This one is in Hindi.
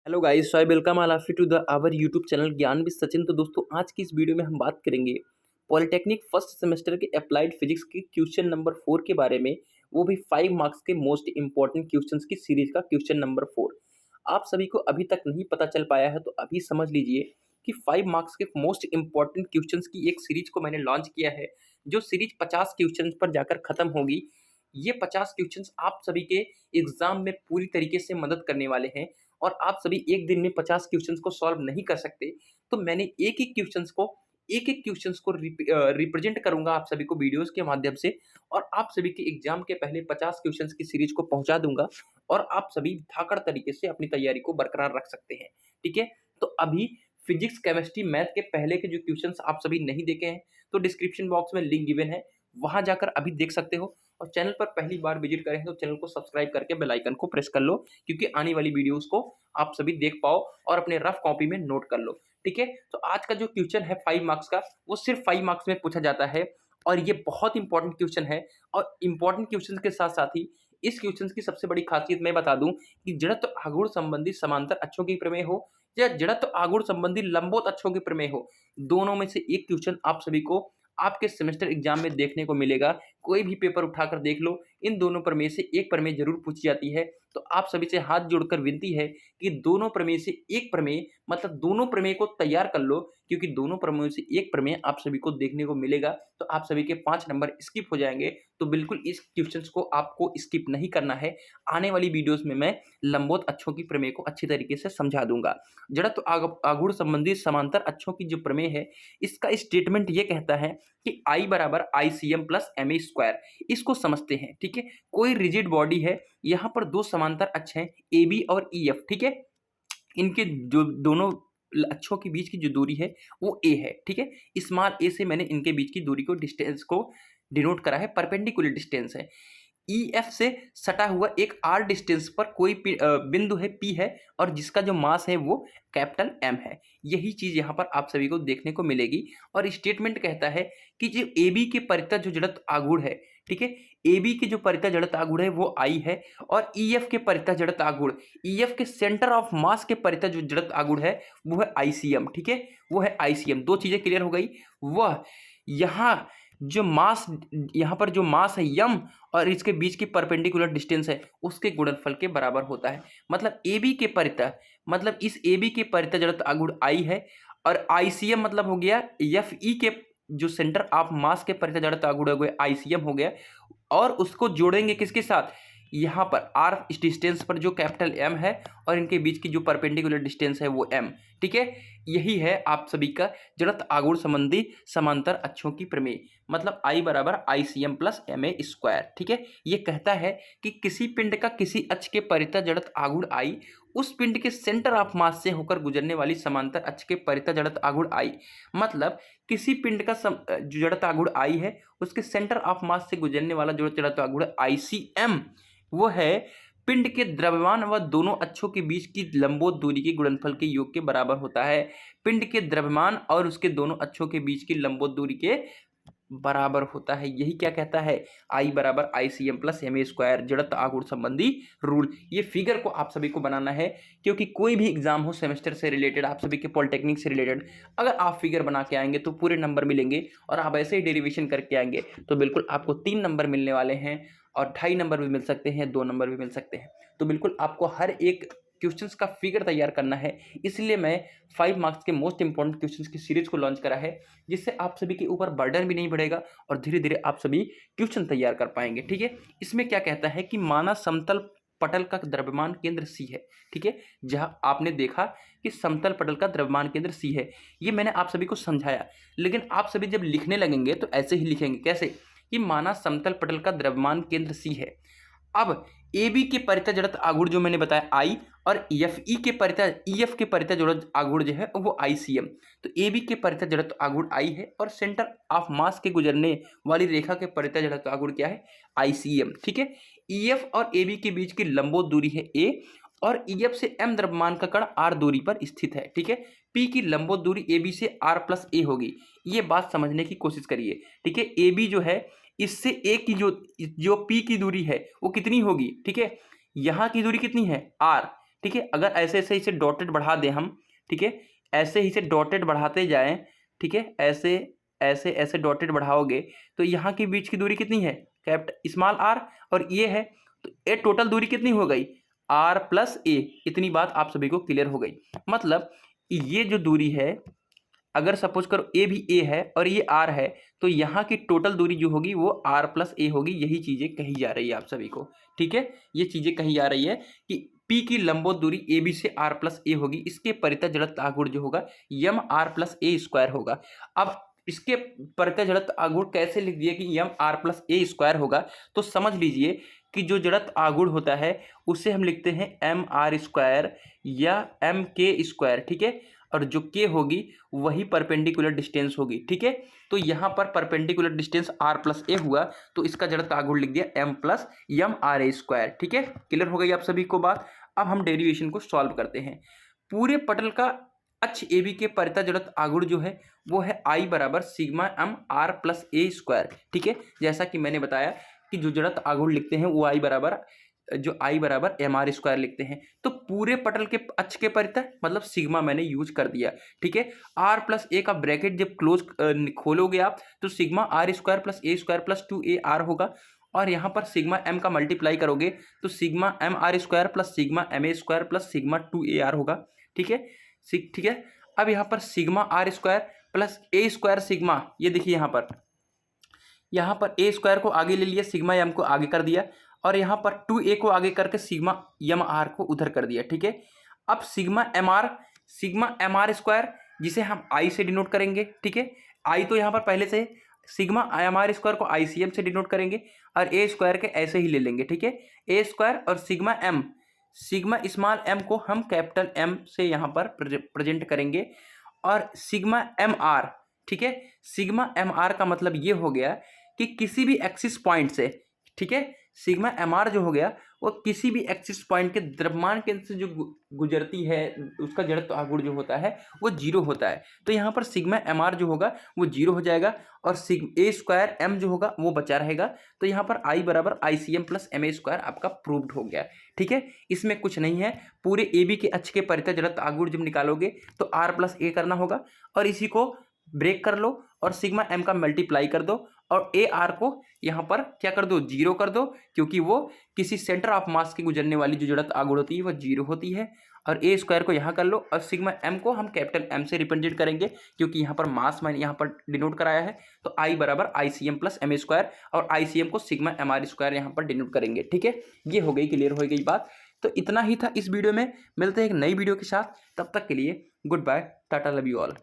Hello guys, so I welcome all of you to the our YouTube channel Gyan with Sachin. तो दोस्तों, आज की इस वीडियो में हम बात करेंगे पॉलिटेक्निक फर्स्ट सेमेस्टर के अप्लाइड फिजिक्स के क्वेश्चन नंबर 4 के बारे में, वो भी 5 मार्क्स के मोस्ट इंपॉर्टेंट क्वेश्चंस की सीरीज का क्वेश्चन नंबर 4। आप सभी को अभी तक नहीं पता चल पाया है तो अभी समझ लीजिए कि 5 मार्क्स के मोस्ट इंपॉर्टेंट क्वेश्चंस की एक सीरीज को मैंने लॉन्च किया है, जो सीरीज 50 क्वेश्चन पर जाकर खत्म होगी। ये 50 क्वेश्चंस आप सभी के एग्जाम में पूरी तरीके से मदद करने वाले हैं और आप सभी एक दिन में 50 क्वेश्चंस को सॉल्व नहीं कर सकते। तो मैंने एक-एक क्वेश्चंस को रिप्रेजेंट करूँगा आप सभी को वीडियोज़ के माध्यम से, और आप सभी के एग्ज़ाम के पहले 50 क्वेश्चंस की सीरीज़ को पहुँचा दूँगा और आप सभी धाकड़ तरीके से अपनी तैयारी को बरकरार रख सकते हैं। ठीक है? तो अभी फिजिक्स, केमिस्ट्री, मैथ के पहले के जो क्वेश्चंस आप सभी नहीं देखे हैं, तो डिस्क्रिप्शन बॉक्स में लिंक गिवन है, वहाँ जाकर अभी देख सकते हो। और चैनल पर पहली बार विजिट करें तो चैनल को सब्सक्राइब करके बेल आइकन को प्रेस कर लो, क्योंकि आने वाली वीडियोस को आप सभी देख पाओ और अपने रफ कॉपी में नोट कर लो। ठीक है? तो आज का जो क्वेश्चन है 5 मार्क्स का, वो सिर्फ 5 मार्क्स में पूछा जाता है और ये बहुत इंपॉर्टेंट क्वेश्चन है। और इंपॉर्टेंट क्वेश्चन के साथ-साथ ही इस क्वेश्चन की सबसे बड़ी खासियत मैं बता दूं कि जड़त्व आघूर्ण संबंधी समांतर अक्षों की प्रमेय हो या जड़त्व आघूर्ण संबंधी लंबवत अक्षों की प्रमेय हो, दोनों में से एक क्वेश्चन आप सभी को आपके सेमेस्टर एग्जाम में देखने को मिलेगा। कोई भी पेपर उठाकर देख लो, इन दोनों प्रमेय से एक प्रमेय जरूर पूछी जाती है। तो आप सभी से हाथ जोड़कर विनती है कि दोनों प्रमेय से एक प्रमेय, मतलब दोनों प्रमेय को तैयार कर लो, क्योंकि दोनों प्रमेयों से एक प्रमेय आप सभी को देखने को मिलेगा। तो आप सभी के 5 नंबर स्किप हो जाएंगे। तो बिल्कुल इस क्वेश्चंस को आपको स्किप नहीं करना है। आने वाली वीडियोस में मैं लंबवत अक्षों की प्रमेय को अच्छी तरीके से समझा दूंगा। जड़त्व आघूर्ण संबंधी समांतर अक्षों की जो प्रमेय है, इसका स्टेटमेंट ये कहता है कि I बराबर ICM प्लस MA स्क्वायर। इसको समझते हैं। ठीक है? कोई रिजिड बॉडी है, यहाँ पर दो समांतर अक्ष हैं AB और EF। ठीक है? इनके जो दोनों अक्षों के बीच की जो दूरी है वो A है। ठीक है? स्मॉल a से मैंने इनके बीच की दूरी को, डिस्टेंस को डिनोट करा है, परपेंडिकुलर डिस्टेंस है। EF से सटा हुआ एक R डिस्टेंस पर कोई बिंदु है P है, और जिसका जो मास है वो कैपिटल M है। यही चीज यहाँ पर आप सभी को देखने को मिलेगी। और स्टेटमेंट कहता है कि जो AB के परितः जो जड़त्व आघूर्ण है, ठीक है, AB के जो परितः जड़त्व आघूर्ण है वो I है, और EF के परितः जड़त्व आघूर्ण, EF के सेंटर ऑफ मास के परितः जो जड़त्व आघूर्ण है वो है ICM। ठीक है? वो है ICM। दो चीजें क्लियर हो गई। वह यहाँ जो मास, यहाँ पर जो मास है यम, और इसके बीच की परपेंडिकुलर डिस्टेंस है उसके गुणनफल के बराबर होता है। मतलब AB के परितः, मतलब इस AB के परितः जड़त्व आघूर्ण I है, और ICM मतलब हो गया FE के जो सेंटर ऑफ मास के परितः जड़त्व आघूर्ण हो गया ICM हो गया, और उसको जोड़ेंगे किसके साथ, यहाँ पर R डिस्टेंस पर जो कैपिटल M है, और इनके बीच की जो परपेंडिकुलर डिस्टेंस है वो M। ठीक है? यही है आप सभी का जड़त्व आघूर्ण संबंधी समांतर अक्षों की प्रमेय, मतलब I बराबर ICM प्लस MA स्क्वायर। ठीक है? ये कहता है कि किसी पिंड का किसी अक्ष के परितः जड़त्व आघूर्ण I उस पिंड के सेंटर ऑफ मास से होकर गुजरने वाली समांतर अक्ष के परितः जड़त्व आघूर्ण I, मतलब किसी पिंड का जो जड़त्व आघूर्ण I है उसके सेंटर ऑफ मास से गुजरने वाला जो जड़त्व आघूर्ण ICM, वो है पिंड के द्रव्यमान व दोनों अक्षों के बीच की लंबवत दूरी के गुणनफल के योग के बराबर होता है। पिंड के द्रव्यमान और उसके दोनों अक्षों के बीच की लंबवत दूरी के बराबर होता है। यही क्या कहता है, I बराबर ICM प्लस MA स्क्वायर, जड़त्व आघूर्ण संबंधी रूल। ये फिगर को आप सभी को बनाना है, क्योंकि कोई भी एग्जाम हो सेमेस्टर से रिलेटेड, आप सभी के पॉलिटेक्निक से रिलेटेड, अगर आप फिगर बना के आएंगे तो पूरे नंबर मिलेंगे, और आप ऐसे ही डेरिवेशन करके आएंगे तो बिल्कुल आपको 3 नंबर मिलने वाले हैं, और 2.5 नंबर भी मिल सकते हैं, 2 नंबर भी मिल सकते हैं। तो बिल्कुल आपको हर एक क्वेश्चंस का फिगर तैयार करना है। इसलिए मैं 5 मार्क्स के मोस्ट इंपॉर्टेंट क्वेश्चंस की सीरीज को लॉन्च करा है, जिससे आप सभी के ऊपर बर्डन भी नहीं बढ़ेगा और धीरे धीरे आप सभी क्वेश्चन तैयार कर पाएंगे। ठीक है? इसमें क्या कहता है कि माना समतल पटल का द्रव्यमान केंद्र C है। ठीक है? जहां आपने देखा कि समतल पटल का द्रव्यमान केंद्र C है, ये मैंने आप सभी को समझाया, लेकिन आप सभी जब लिखने लगेंगे तो ऐसे ही लिखेंगे। कैसे? कि माना समतल पटल का द्रव्यमान केंद्र C है। अब AB के परितः जड़त्व आघूर्ण जो मैंने बताया I, और FE के परितः, EF के परितः जड़त्व आघूर्ण जो है वो ICM। तो AB के परितः जड़त्व आघूर्ण I है, और सेंटर ऑफ मास के गुजरने वाली रेखा के परितः जड़त्व आघूर्ण क्या है, ICM। ठीक है? EF और AB के बीच की लंबवत दूरी है A, और EF से M द्रव्यमान का कण R दूरी पर स्थित है। ठीक है? P की लंबवत दूरी AB से R प्लस A होगी। ये बात समझने की कोशिश करिए। ठीक है? AB जो है, इससे A की जो P की दूरी है वो कितनी होगी, ठीक है, यहाँ की दूरी कितनी है R, ठीक है। अगर ऐसे ऐसे इसे डॉटेड बढ़ा दें हम, ठीक है, ऐसे ही से डॉटेड बढ़ाते जाएं, ठीक है, ऐसे ऐसे ऐसे डॉटेड बढ़ाओगे तो यहाँ के बीच की दूरी कितनी है, स्मॉल आर, और ये है, तो ये टोटल दूरी कितनी हो गई, आर प्लस ए। इतनी बात आप सभी को क्लियर हो गई। मतलब ये जो दूरी है, अगर सपोज करो ए भी ए है और ये आर है, तो यहाँ की टोटल दूरी जो होगी वो आर प्लस ए होगी। यही चीजें कही जा रही है आप सभी को, ठीक है। ये चीजें कही जा रही है कि पी की लंबवत दूरी ए बी से आर प्लस ए होगी, इसके परितः जड़त्व आघूर्ण जो होगा M R plus A square होगा। अब इसके परितः जड़त्व आघूर्ण कैसे लिख दिए कि M R plus A square होगा, तो समझ लीजिए कि जो जड़त्व आघूर्ण होता है उसे हम लिखते हैं एम आर स्क्वायर या एम के स्क्वायर, ठीक है। और जो के होगी वही परपेंडिकुलर डिस्टेंस होगी, ठीक है। तो यहाँ पर परपेंडिकुलर डिस्टेंस आर प्लस ए हुआ, तो इसका जड़त्व आघूर्ण लिख दिया M plus M R A square, ठीक है। क्लियर हो गई आप सभी को बात। अब हम डेरिवेशन को सॉल्व करते हैं। पूरे पटल का अक्ष ए बी के परितः जड़त्व आघूर्ण जो है वो है आई बराबर sigma M are plus A square, ठीक है। जैसा कि मैंने बताया कि जो जड़त्व आघूर्ण लिखते हैं वो आई बराबर एम आर स्क्वायर लिखते हैं। तो पूरे पटल के अक्ष के परितः मतलब सिग्मा मैंने यूज कर दिया, ठीक है। आर प्लस ए का ब्रैकेट जब क्लोज खोलोगे आप तो sigma R square plus A square plus 2 A R होगा, और यहाँ पर सिग्मा एम का मल्टीप्लाई करोगे तो sigma M R square plus sigma M A square plus sigma 2 A R होगा, ठीक है। ठीक है। अब यहाँ पर sigma R square plus A square sigma, ये देखिए यहाँ पर ए स्क्वायर को आगे ले लिया, सिग्मा एम को आगे कर दिया, और यहाँ पर 2a को आगे करके सिग्मा यम आर को उधर कर दिया, ठीक है। अब सिग्मा एम आर स्क्वायर जिसे हम आई से डिनोट करेंगे, ठीक है। आई तो यहाँ पर पहले से सिग्मा एम आर स्क्वायर को ICM से डिनोट करेंगे और ए स्क्वायर के ऐसे ही ले लेंगे, ठीक है। ए स्क्वायर और सिग्मा स्मॉल एम को हम कैपिटल एम से यहाँ पर प्रेजेंट करेंगे, और सिग्मा एम आर, ठीक है। सिग्मा एम आर का मतलब ये हो गया कि किसी भी एक्सिस पॉइंट से, ठीक है, सिग्मा एम आर जो हो गया वो किसी भी एक्सिस पॉइंट के द्रव्यमान केंद्र से जो गुजरती है उसका जड़त्व आघूर्ण जो होता है वो 0 होता है। तो यहाँ पर सिग्मा एम आर जो होगा वो 0 हो जाएगा, और ए स्क्वायर एम जो होगा वो बचा रहेगा। तो यहाँ पर आई बराबर ICM plus M A square आपका प्रूव्ड हो गया, ठीक है। इसमें कुछ नहीं है, पूरे ए बी के अक्ष के परितः जड़त्व आघूर्ण जब निकालोगे तो आर प्लस ए करना होगा, और इसी को ब्रेक कर लो और सिग्मा एम का मल्टीप्लाई कर दो, और ए आर को यहाँ पर क्या कर दो, 0 कर दो, क्योंकि वो किसी सेंटर ऑफ मास के गुजरने वाली जो जड़त्व आघूर्ण होती है वो 0 होती है। और ए स्क्वायर को यहाँ कर लो, और सिग्मा एम को हम कैपिटल एम से रिप्रेजेंट करेंगे क्योंकि यहाँ पर मास मैंने यहाँ पर डिनोट कराया है। तो आई बराबर ICM plus M A square, और ICM को सिग्मा एम आर स्क्वायर यहाँ पर डिनोट करेंगे, ठीक है। ये हो गई, क्लियर हो गई बात। तो इतना ही था इस वीडियो में, मिलते हैं एक नई वीडियो के साथ, तब तक के लिए goodbye, tata, love you all.